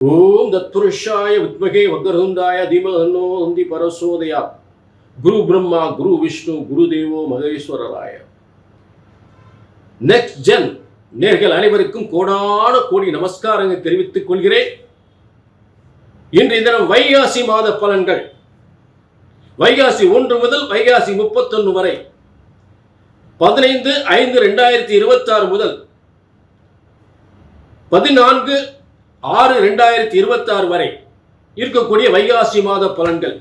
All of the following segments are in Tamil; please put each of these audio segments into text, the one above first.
ஓம் தத்புருஷாய வித்மகே வக்ரதுண்டாய தீமஹன்னோ நந்தி பரசோதயா. குரு பிரம்மா குரு விஷ்ணு குரு தேவோ மகேஸ்வரராய. நெக்ஸ்ட் ஜென் நேர்கள் அனைவருக்கும் கோடான கோடி நமஸ்காரங்கள் தெரிவித்துக் கொள்கிறேன். இன்றைய தினம் வைகாசி மாத பலன்கள். வைகாசி 1 முதல் வைகாசி 31 வரை, 15/5/2026 முதல் 14/6/2026 வரை இருக்கக்கூடிய வைகாசி மாத பலன்கள்.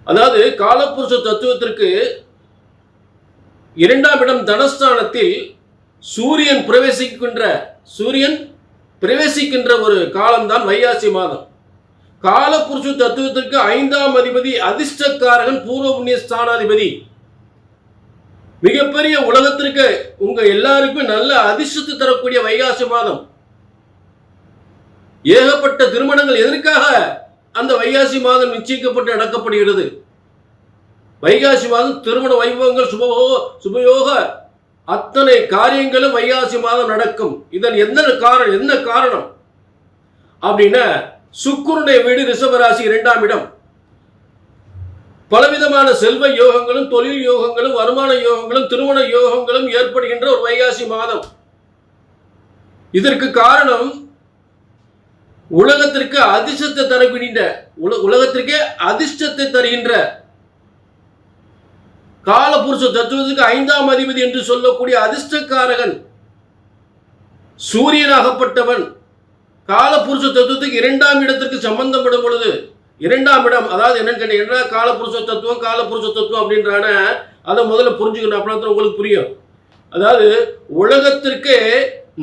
அதாவது காலபுருஷ தத்துவத்திற்கு 2ஆம் இடம் தனஸ்தானத்தில் சூரியன் பிரவேசிக்கின்ற ஒரு காலம்தான் வைகாசி மாதம். காலபுருஷ தத்துவத்திற்கு 5ஆம் அதிபதி அதிர்ஷ்டக்காரகன் பூர்வ புண்ணிய ஸ்தானாதிபதி. மிகப்பெரிய உலகத்திற்கு உங்க எல்லாருக்கும் நல்ல அதிர்ஷ்டத்தை தரக்கூடிய வைகாசி மாதம். ஏகப்பட்ட திருமணங்கள் எதற்காக அந்த வைகாசி மாதம் நிச்சயிக்கப்பட்டு நடக்கப்படுகிறது. வைகாசி மாதம் திருமண வைபவங்கள், சுபயோக அத்தனை காரியங்களும் வைகாசி மாதம் நடக்கும். இதன் என்ன காரணம் அப்படின்னா, சுக்கிரனுடைய வீடு ரிஷபராசி 2ஆம் இடம். பலவிதமான செல்வ யோகங்களும், தொழில் யோகங்களும், வருமான யோகங்களும், திருமண யோகங்களும் ஏற்படுகின்ற ஒரு வைகாசி மாதம். இதற்கு காரணம் உலகத்திற்கு அதிர்ஷ்டத்தை தருகின்ற காலபுருஷ தத்துவத்துக்கு 5ஆம் அதிபதி என்று சொல்லக்கூடிய அதிர்ஷ்டக்காரகன் சூரியனாகப்பட்டவன் காலபுருஷ தத்துவத்துக்கு 2ஆம் இடத்திற்கு சம்பந்தப்படும் பொழுது, 2ஆம் இடம் அதாவது என்னன்னு கேட்டீங்கன்னா, காலபுருஷ தத்துவம் அப்படின்றான அதை முதல்ல புரிஞ்சுக்கணும். அப்படின்னா உங்களுக்கு புரியும். அதாவது உலகத்திற்கு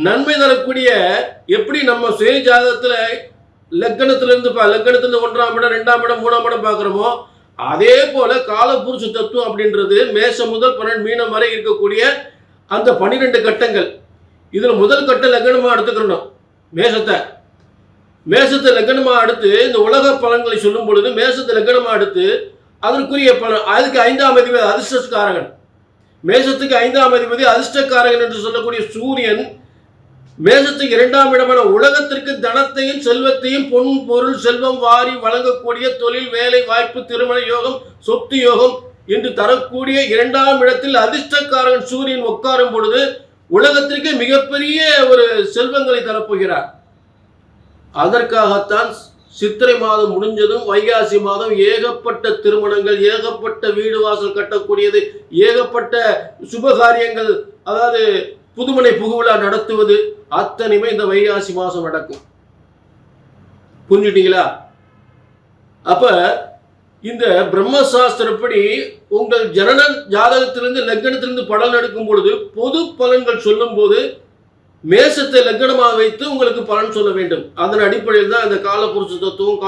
நன்மை தரக்கூடிய, எப்படி நம்ம சுய ஜாதகத்துல லக்னத்திலிருந்து 1ஆம் இடம் 2ஆம் இடம் 3ஆம் இடம் பார்க்கிறோமோ, அதே போல காலபுருஷ தத்துவம் அப்படின்றது மேஷம் முதல் 12 மீனம் வரை இருக்கக்கூடிய அந்த 12 கட்டங்கள். இதுல முதல் கட்ட லக்னமா எடுத்துக்கணும். மேஷத்தை லக்னமா அடுத்து இந்த உலக பலன்களை சொல்லும் பொழுது மேஷத்தை லக்னமா அடுத்து அதற்குரிய பலன், அதுக்கு 5ஆம் அதிபதி அதிர்ஷ்டக்காரகன். மேஷத்துக்கு 5ஆம் அதிபதி அதிர்ஷ்டக்காரகன் என்று சொல்லக்கூடிய சூரியன் மேஷத்துக்கு 2ஆம் இடமான உலகத்திற்கு தனத்தையும் செல்வத்தையும், பொன் பொருள் செல்வம் வாரி வழங்கக்கூடிய தொழில், வேலை வாய்ப்பு, திருமண யோகம், சொத்து யோகம் என்று தரக்கூடிய 2ஆம் இடத்தில் அதிர்ஷ்டக்காரன் சூரியன் உட்காரும் பொழுது உலகத்திற்கு மிகப்பெரிய ஒரு செல்வங்களை தரப்போகிறார். அதற்காகத்தான் சித்திரை மாதம் முடிஞ்சதும் வைகாசி மாதம் ஏகப்பட்ட திருமணங்கள், ஏகப்பட்ட வீடு வாசல் கட்டக்கூடியது, ஏகப்பட்ட சுபகாரியங்கள், அதாவது புதுமனை புகுவிழா நடத்துவது அத்தனையுமே இந்த வைகாசி மாதம் நடக்கும். புரிஞ்சுட்டீங்களா? அப்ப இந்த பிரம்மசாஸ்திரப்படி உங்கள் ஜனன ஜாதகத்திலிருந்து லக்னத்திலிருந்து பலன் எடுக்கும் பொழுது, பொது பலன்கள் சொல்லும் போது மேஷத்தை லக்னமாக வைத்து உங்களுக்கு பலன் சொல்ல வேண்டும். அதன் அடிப்படையில் தான் இந்த காலபுருஷ தத்துவம்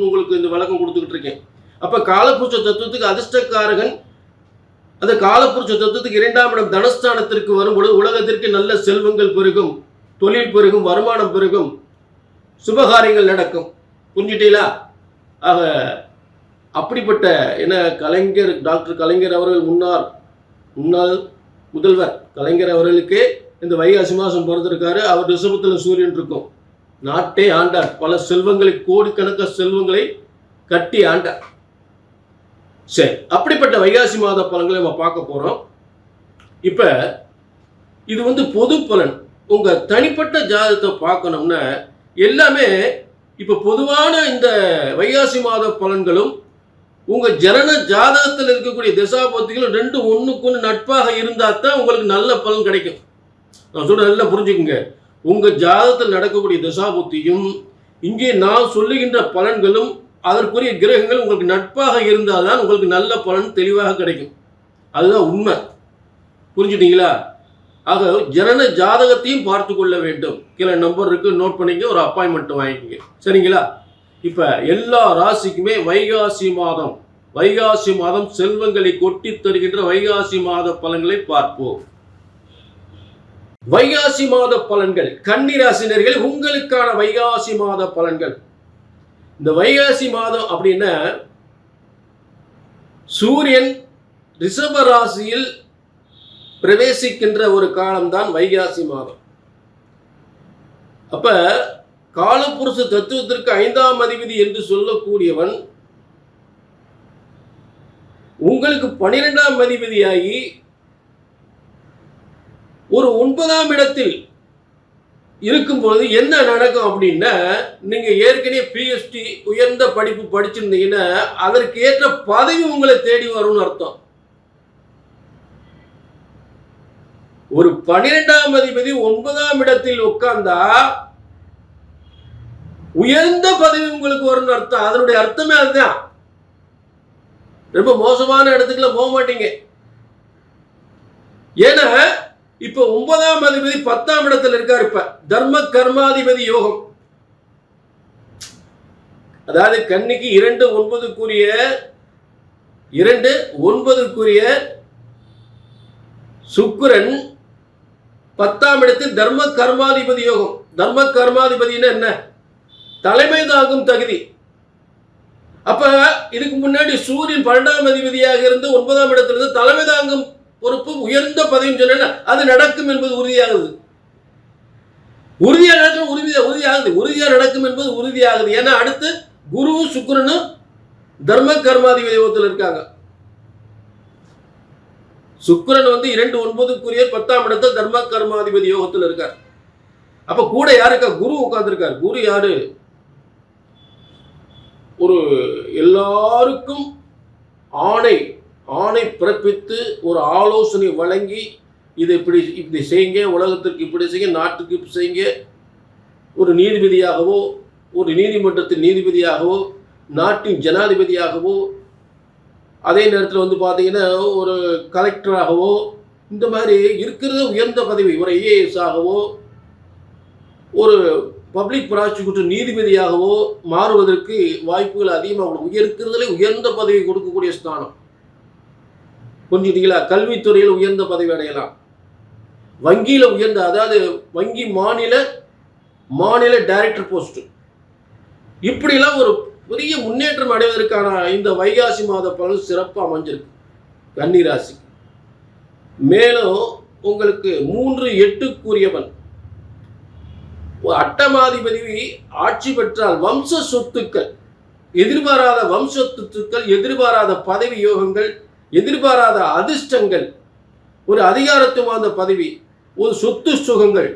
உங்களுக்கு இந்த விளக்கம் கொடுத்துக்கிட்டு இருக்கேன். அப்ப காலபுருஷ தத்துவத்துக்கு அதிர்ஷ்டக்காரகன் அந்த காலபுருஷ தத்துவத்துக்கு 2ஆம் இடம் தனஸ்தானத்திற்கு வரும்பொழுது உலகத்திற்கு நல்ல செல்வங்கள் பெருகும், தொழில் பெருகும், வருமானம் பெருகும், சுபகாரியங்கள் நடக்கும். புரிஞ்சுட்டீங்களா? ஆக அப்படிப்பட்ட டாக்டர் கலைஞர் அவர்கள் முன்னாள் முதல்வர் கலைஞர் அவர்களுக்கு இந்த வைகாசி மாதம் பிறந்திருக்காரு. அவர் ரிஷபத்தில் சூரியன் இருக்கும். நாட்டே ஆண்டார். பல செல்வங்களை, கோடிக்கணக்கான செல்வங்களை கட்டி ஆண்டார். சரி, அப்படிப்பட்ட வைகாசி மாத பலன்களை நம்ம பார்க்க போறோம். இப்ப இது பொது பலன். உங்க தனிப்பட்ட ஜாதகத்தை பார்க்கணும்னா எல்லாமே இப்ப பொதுவான இந்த வைகாசி மாத பலன்களும் உங்க ஜனன ஜாதகத்தில் இருக்கக்கூடிய திசாபுத்திகளும் 2 ஒண்ணுக்கு நட்பாக இருந்தா தான் உங்களுக்கு நல்ல பலன் கிடைக்கும். நான் சொல்ற நல்லா புரிஞ்சுக்குங்க. உங்க ஜாதகத்தில் நடக்கக்கூடிய திசாபுத்தியும் இங்கே நான் சொல்லுகின்ற பலன்களும் அதற்குரிய கிரகங்கள் உங்களுக்கு நட்பாக இருந்தால்தான் உங்களுக்கு நல்ல பலன் தெளிவாக கிடைக்கும். அதுதான் உண்மை. புரிஞ்சுட்டீங்களா? ஆக ஜனன ஜாதகத்தையும் பார்த்து கொள்ள வேண்டும். கீழே நம்பர் இருக்கு, நோட் பண்ணிக்க, ஒரு அப்பாயின்மெண்ட் வாங்கிக்கங்க. சரிங்களா? இப்ப எல்லா ராசிக்குமே வைகாசி மாதம் செல்வங்களை கொட்டி தருகின்ற வைகாசி மாத பலன்களை பார்ப்போம். வைகாசி மாத பலன்கள். கன்னிராசினர்கள் உங்களுக்கான வைகாசி மாத பலன்கள். இந்த வைகாசி மாதம் அப்படின்னா சூரியன் ரிஷப ராசியில் பிரவேசிக்கின்ற ஒரு காலம்தான் வைகாசி மாதம். அப்ப காலபுருஷ தத்துவத்திற்கு 5ஆம் அதிபதி என்று சொல்லக்கூடியவன் உங்களுக்கு 12ஆம் அதிபதியாகி ஒரு 9ஆம் இடத்தில் இருக்கும்போது என்ன நடக்கும் அப்படின்னா, நீங்க ஏற்கனவே பிஎஸ்டி உயர்ந்த படிப்பு படிச்சிருந்தீங்கன்னா அதற்கு ஏற்ற பதவி உங்களை தேடி வரும்னு அர்த்தம். ஒரு 12ஆம் அதிபதி 9ஆம் இடத்தில் உட்கார்ந்தா உயர்ந்த பதவி உங்களுக்கு வரும்னு அர்த்தம். அதனுடைய அர்த்தமே அதுதான். ரொம்ப மோசமான இடத்துக்குள்ள போக மாட்டீங்க. ஏன்னா இப்ப 9ஆம் அதிபதி 10ஆம் இடத்துல இருக்காரு. இப்ப தர்ம கர்மாதிபதி யோகம், அதாவது கன்னிக்கு 2 9 சுக்கிரன் 10ஆம் இடத்தில் தர்ம கர்மாதிபதி யோகம். தர்ம கர்மாதிபதினா என்ன? தலைமை தாங்கும் தகுதி. அப்ப இதுக்கு முன்னாடி சூரியன் 12ஆம் அதிபதியாக இருந்து 9ஆம் இடத்திலிருந்து தலைமை தாங்கும் பொறுப்பு உயர்ந்த பதவின்னு சொன்னா அது நடக்கும் என்பது உறுதியாகுது. உறுதியா நடக்கும் என்பது உறுதியாகுது. ஏன்னா அடுத்து குருவும் சுக்கிரனும் தர்ம கர்மாதிபதி யோகத்தில் இருக்காங்க. சுக்கிரன் 2 9 10ஆம் இடத்துல தர்ம கர்மாதிபதி யோகத்தில் இருக்கார். அப்ப கூட யாருக்கா? குரு உட்கார்ந்துருக்கார். குரு யாரு? ஒரு எல்லாருக்கும் ஆணை பிறப்பித்து ஒரு ஆலோசனை வழங்கி இதை இப்படி செய்யுங்க, உலகத்திற்கு இப்படி செய்யுங்க, நாட்டுக்கு இப்படி செய்யுங்க, ஒரு நீதிபதியாகவோ ஒரு நீதிமன்றத்தின் நீதிபதியாகவோ நாட்டின் ஜனாதிபதியாகவோ அதே நேரத்தில் பார்த்தீங்கன்னா ஒரு கலெக்டராகவோ இந்த மாதிரி இருக்கிறது உயர்ந்த பதவி, ஒரு ஐஏஎஸ் ஆகவோ ஒரு பப்ளிக் ப்ராசிக்யூட்டர் நீதிபதியாகவோ மாறுவதற்கு வாய்ப்புகள் அதிகமாக இருக்கிறதுல உயர்ந்த பதவி கொடுக்கக்கூடிய ஸ்தானம். புரிஞ்சுட்டீங்களா? கல்வித்துறையில் உயர்ந்த பதவி அடையலாம். வங்கியில் உயர்ந்த, அதாவது வங்கி மாநில டைரக்டர் போஸ்ட், இப்படிலாம் ஒரு பெரிய முன்னேற்றம் அடைவதற்கான இந்த வைகாசி மாத பலன் சிறப்பாக அமைஞ்சிருக்கு கன்னி ராசி. மேலும் உங்களுக்கு 3 8 அட்டமாதிபதி ஆட்சி பெற்றால் வம்ச சொத்துக்கள், எதிர்பாராத வம்ச சொத்துக்கள், எதிர்பாராத பதவி யோகங்கள், எதிர்பாராத அதிர்ஷ்டங்கள், ஒரு அதிகாரத்துவமான பதவி, ஒரு சொத்து சுகங்கள்,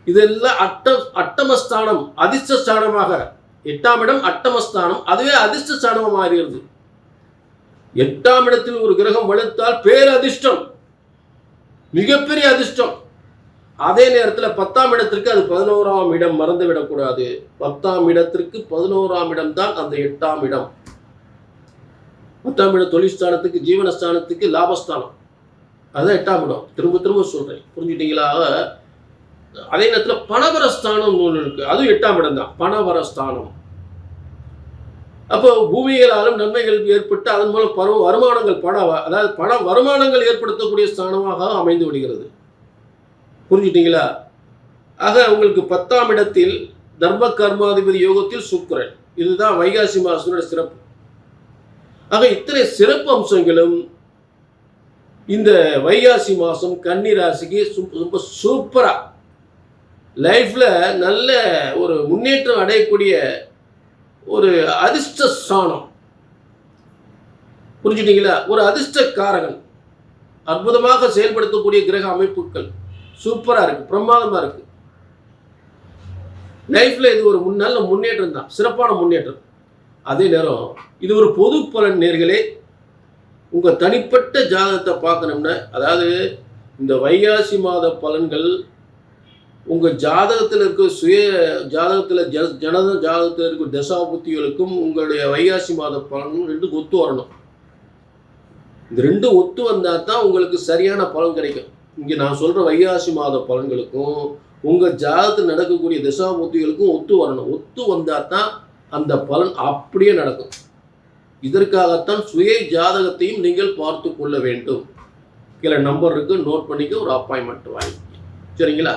இதெல்லாம் அட்டமஸ்தானம் அதிர்ஷ்டஸ்தானமாக 8ஆம் இடம் அட்டமஸ்தானம், அதுவே அதிர்ஷ்டஸ்தானமாக மாறுகிறது. 8ஆம் இடத்தில் ஒரு கிரகம் வலுத்தால் பேரதிர்ஷ்டம், மிகப்பெரிய அதிர்ஷ்டம். அதே நேரத்தில் 10ஆம் இடத்திற்கு அது 11ஆம் இடம், மறந்துவிடக்கூடாது. 10ஆம் இடத்திற்கு 11ஆம் இடம் தான் அந்த 8ஆம் இடம். 10ஆம் இடம் தொழில்ஸ்தானத்துக்கு, ஜீவனஸ்தானத்துக்கு, லாபஸ்தானம், அதுதான் 8ஆம் இடம். திரும்ப சொல்றேன், புரிஞ்சுட்டீங்களா? அதே நேரத்தில் பணவரஸ்தானம் ஒன்று இருக்கு, அதுவும் 8ஆம் இடம் தான், பணவரஸ்தானம். அப்போ பூமிகளாலும் நன்மைகள் ஏற்பட்டு அதன் மூலம் வருமானங்கள் அதாவது பண வருமானங்கள் ஏற்படுத்தக்கூடிய ஸ்தானமாக அமைந்து விடுகிறது. புரிஞ்சுட்டீங்களா? ஆக உங்களுக்கு 10ஆம் இடத்தில் தர்ம கர்மாதிபதி யோகத்தில் சுக்கிரன். இதுதான் வைகாசி மாசத்தோட சிறப்பு. ஆக இத்தனை சிறப்பு அம்சங்களும் இந்த வைகாசி மாதம் கன்னி ராசிக்கு ரொம்ப சூப்பரா லைஃப்ல நல்ல ஒரு முன்னேற்றம் அடையக்கூடிய ஒரு அதிர்ஷ்ட ஸ்தானம். புரிஞ்சுட்டீங்களா? ஒரு அதிர்ஷ்டக்காரகன், அற்புதமாக செயல்படுத்தக்கூடிய கிரக அமைப்புகள் சூப்பரா இருக்கு, பிரமாதமா இருக்கு. லைஃப்ல இது ஒரு நல்ல முன்னேற்றம் தான், சிறப்பான முன்னேற்றம். அதே நேரம் இது ஒரு பொது பலன். நேர்களே, உங்க தனிப்பட்ட ஜாதகத்தை பார்க்கணும்னா, அதாவது இந்த வைகாசி மாத பலன்கள் உங்க ஜாதகத்தில் இருக்க சுய ஜாதகத்தில் ஜனத ஜாதகத்தில் இருக்க தசாபுத்திகளுக்கும் உங்களுடைய வைகாசி மாத பலனும் 2 ஒத்து வரணும். இந்த 2 ஒத்து வந்தால் தான் உங்களுக்கு சரியான பலன் கிடைக்கும். இங்கே நான் சொல்கிற வைகாசி மாத பலன்களுக்கும் உங்கள் ஜாதகத்தில் நடக்கக்கூடிய தசாபுத்திகளுக்கும் ஒத்து வரணும். ஒத்து வந்தால் தான் அந்த பலன் அப்படியே நடக்கும். இதற்காகத்தான் சுய ஜாதகத்தையும் நீங்கள் பார்த்து கொள்ள வேண்டும். கீழே நம்பர் இருக்கு, நோட் பண்ணிக்க, ஒரு அப்பாயின்மெண்ட் வாங்கி. சரிங்களா?